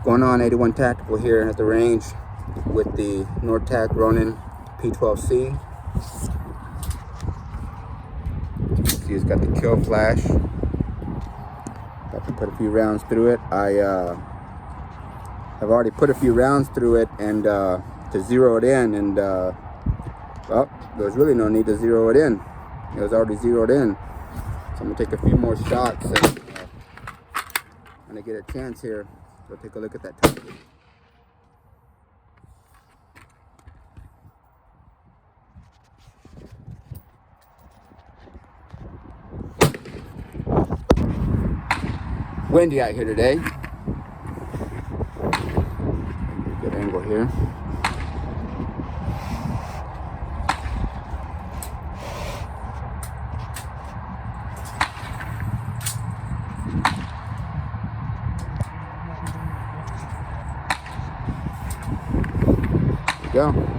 Going on, 81 Tactical here at the range with the NorthTac Ronin P12C. See, it's got the kill flash. Got to put a few rounds through it. I have already put a few rounds through it and to zero it in, and well, there's really no need to zero it in. It was already zeroed in. So I'm gonna take a few more shots and when I get a chance here, go take a look at that target. Windy out here today. Good angle here. There we go.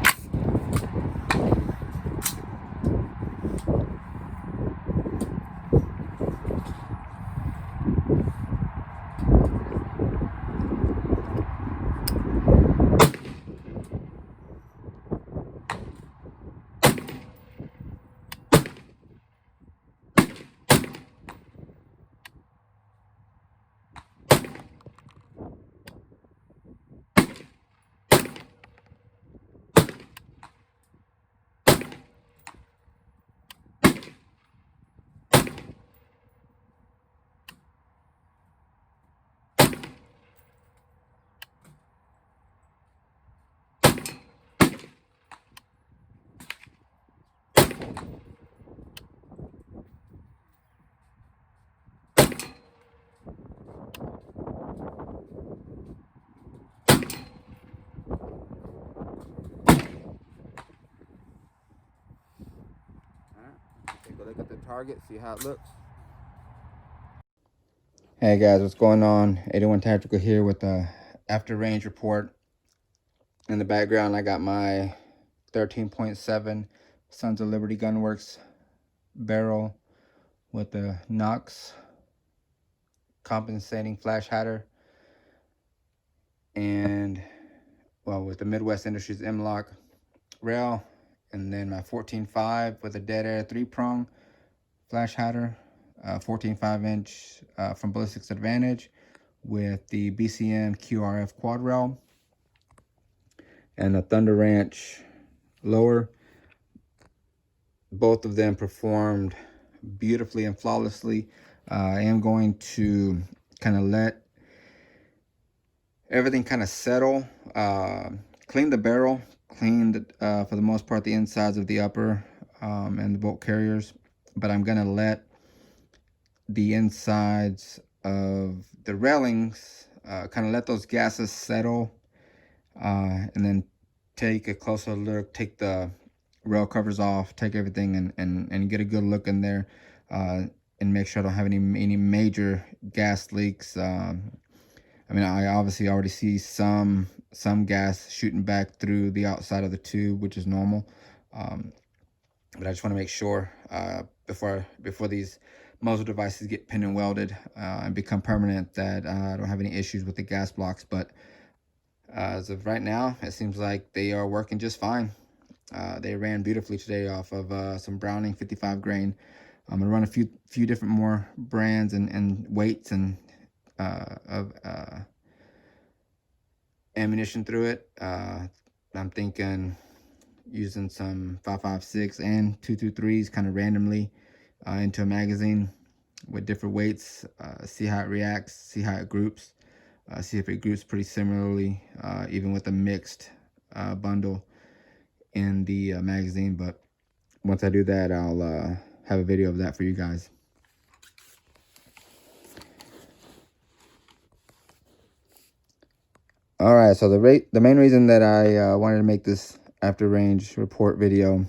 Take a look at the target, see how it looks. Hey guys, what's going on? 81 Tactical here with the after range report. In the background, I got my 13.7 Sons of Liberty Gunworks barrel with the Knox compensating flash hider, and well, with the Midwest Industries M-Lock rail, and then my 14.5 with a dead air 3-prong flash hider, 14.5 inch from Ballistics Advantage with the BCM QRF quad rail, and a Thunder Ranch lower. Both of them performed beautifully and flawlessly. I am going to kind of let everything kind of settle, clean the barrel, cleaned for the most part the insides of the upper and the bolt carriers, but I'm gonna let the insides of the railings kind of let those gases settle, and then take a closer look, take the rail covers off, take everything and get a good look in there, and make sure I don't have any major gas leaks. I mean, I obviously already see some gas shooting back through the outside of the tube, which is normal, but I just want to make sure before these muzzle devices get pin and welded and become permanent that I don't have any issues with the gas blocks. But as of right now, it seems like they are working just fine. They ran beautifully today off of some Browning 55 grain. I'm gonna run a few different more brands and weights and of ammunition through it. I'm thinking using some 5.56 and 223s kind of randomly into a magazine with different weights, see how it reacts, see how it groups, see if it groups pretty similarly, even with a mixed bundle in the magazine. But once I do that, I'll have a video of that for you guys. All right, so the main reason that I wanted to make this after range report video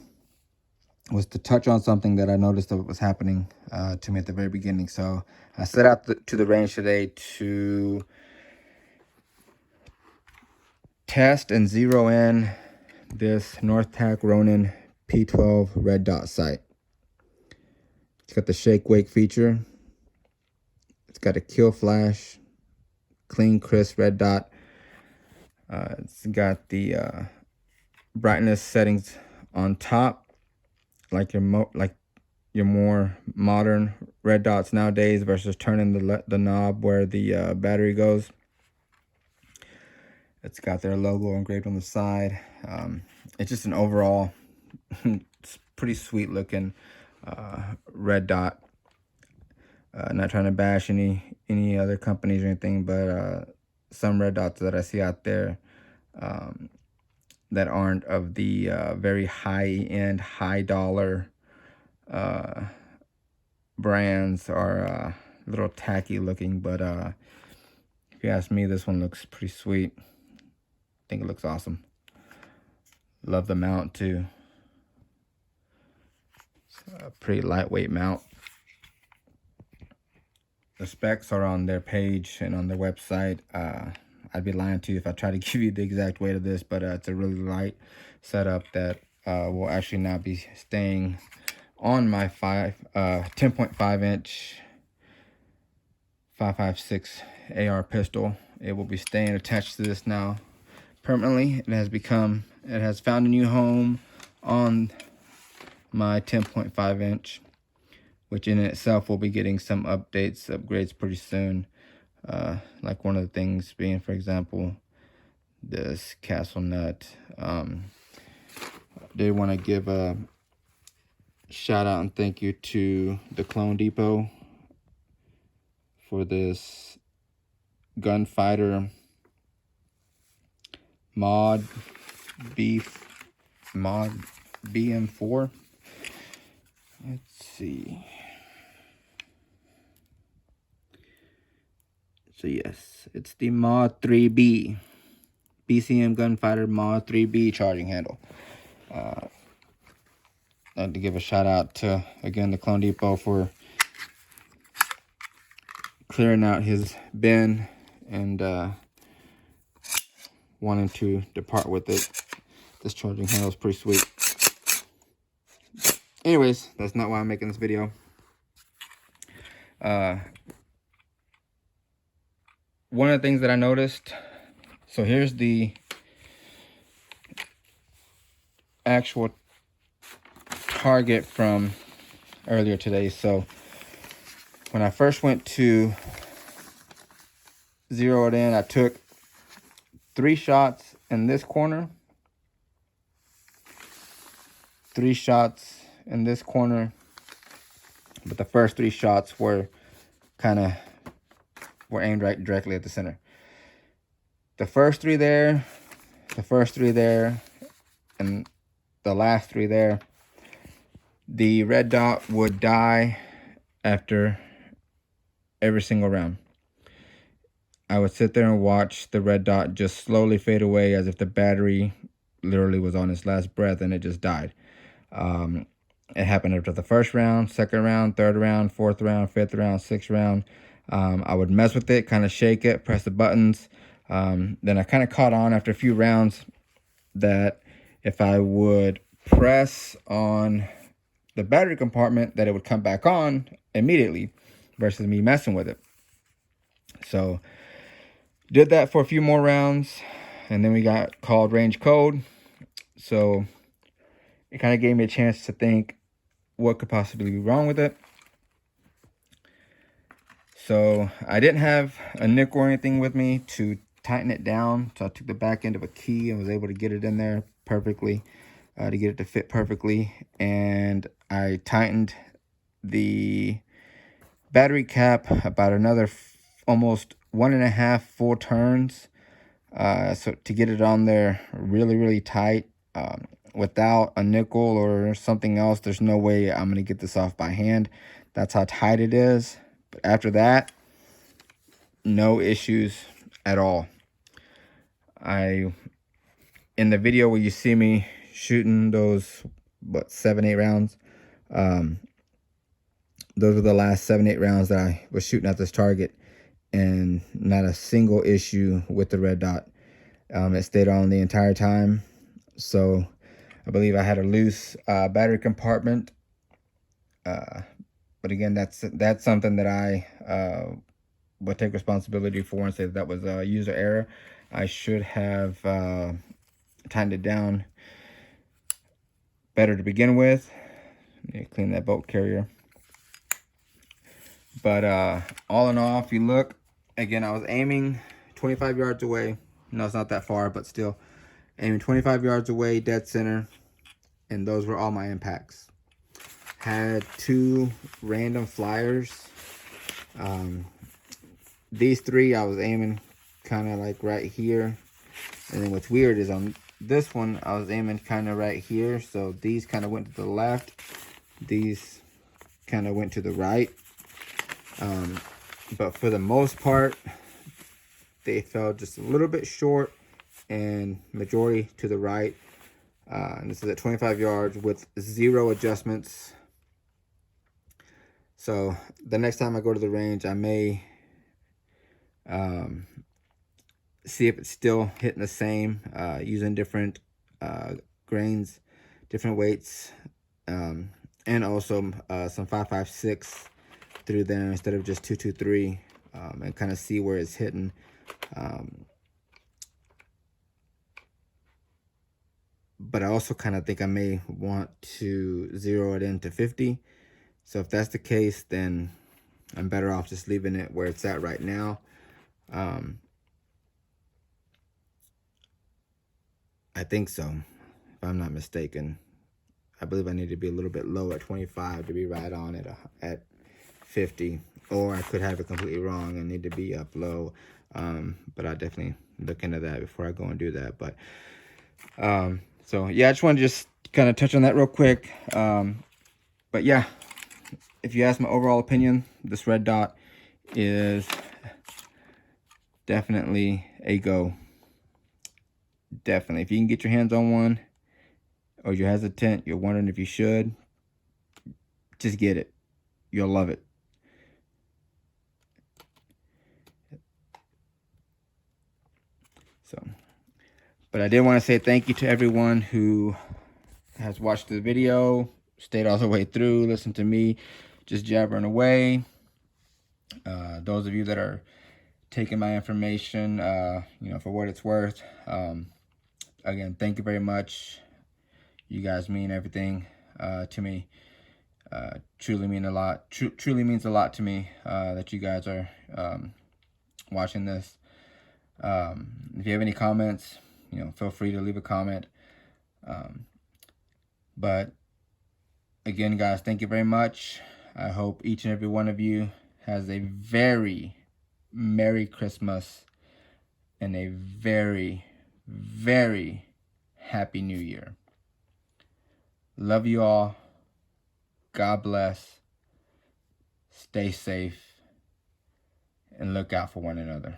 was to touch on something that I noticed that was happening to me at the very beginning. So I set out to the range today to test and zero in this NorthTac Ronin P12 red dot sight. It's got the shake wake feature. It's got a kill flash, clean crisp red dot It's got the brightness settings on top, like your more modern red dots nowadays, versus turning the knob where the battery goes. It's got their logo engraved on the side. It's just an overall it's pretty sweet looking red dot. Not trying to bash any other companies or anything, but some red dots that I see out there that aren't of the very high-end, high-dollar brands are a little tacky looking, but if you ask me, this one looks pretty sweet. I think it looks awesome. Love the mount too. It's a pretty lightweight mount. The specs are on their page and on their website. I'd be lying to you if I try to give you the exact weight of this, but it's a really light setup that will actually now be staying on my 10.5 inch 5.56 AR pistol. It will be staying attached to this now permanently. It has found a new home on my 10.5 inch, which in itself will be getting some upgrades pretty soon. Like one of the things being, for example, this castle nut. They want to give a shout out and thank you to the Clone Depot for this gunfighter mod BM4. Let's see. So yes, it's the Mod 3B BCM Gunfighter Mod 3B charging handle. I'd like to give a shout out to, again, the Clone Depot for clearing out his bin and wanting to depart with it. This charging handle is pretty sweet. Anyways, that's not why I'm making this video. One of the things that I noticed, so here's the actual target from earlier today. So when I first went to zero it in, I took 3 shots in this corner, 3 shots in this corner, but the first 3 shots were aimed directly at the center. The first 3 there, the first 3 there, and the last 3 there, the red dot would die after every single round. I would sit there and watch the red dot just slowly fade away as if the battery literally was on its last breath and it just died. It happened after the first round, second round, third round, fourth round, fifth round, sixth round. I would mess with it, kind of shake it, press the buttons. Then I kind of caught on after a few rounds that if I would press on the battery compartment, that it would come back on immediately versus me messing with it. So did that for a few more rounds, and then we got called range code. So it kind of gave me a chance to think what could possibly be wrong with it. So I didn't have a nickel or anything with me to tighten it down. So I took the back end of a key and was able to get it in there perfectly, to get it to fit perfectly. And I tightened the battery cap about another almost 1.5 full turns. So to get it on there really tight, without a nickel or something else, there's no way I'm going to get this off by hand. That's how tight it is. But after that, no issues at all. In the video where you see me shooting those, 7-8 rounds, those were the last 7-8 rounds that I was shooting at this target, and not a single issue with the red dot. It stayed on the entire time. So I believe I had a loose battery compartment, but again, that's something that I will take responsibility for and say that was a user error. I should have tightened it down better to begin with. Clean that bolt carrier. But all in all, if you look, again, I was aiming 25 yards away. No, it's not that far, but still aiming 25 yards away, dead center, and those were all my impacts. Had 2 random flyers. These 3 I was aiming kind of like right here, and then what's weird is on this one I was aiming kind of right here, so these kind of went to the left, these kind of went to the right. But for the most part, they fell just a little bit short and majority to the right. And this is at 25 yards with 0 adjustments. So the next time I go to the range, I may see if it's still hitting the same, using different grains, different weights, and also some 5.56 through there instead of just 2.23, and kind of see where it's hitting. But I also kind of think I may want to zero it into 50. So if that's the case, then I'm better off just leaving it where it's at right now. I think so, if I'm not mistaken. I believe I need to be a little bit low at 25 to be right on it at 50, or I could have it completely wrong and need to be up low. But I'll definitely look into that before I go and do that. But so yeah, I just want to just kind of touch on that real quick. But yeah, if you ask my overall opinion, this red dot is definitely a go. Definitely, if you can get your hands on one, or you're hesitant, you're wondering if you should, just get it. You'll love it. So, but I did want to say thank you to everyone who has watched the video, stayed all the way through, listened to me just jabbering away. Those of you that are taking my information, you know, for what it's worth, again, thank you very much. You guys mean everything to me. Truly mean a lot. Truly means a lot to me that you guys are watching this. If you have any comments, you know, feel free to leave a comment. But again, guys, thank you very much. I hope each and every one of you has a very Merry Christmas and a very, very Happy New Year. Love you all. God bless. Stay safe and look out for one another.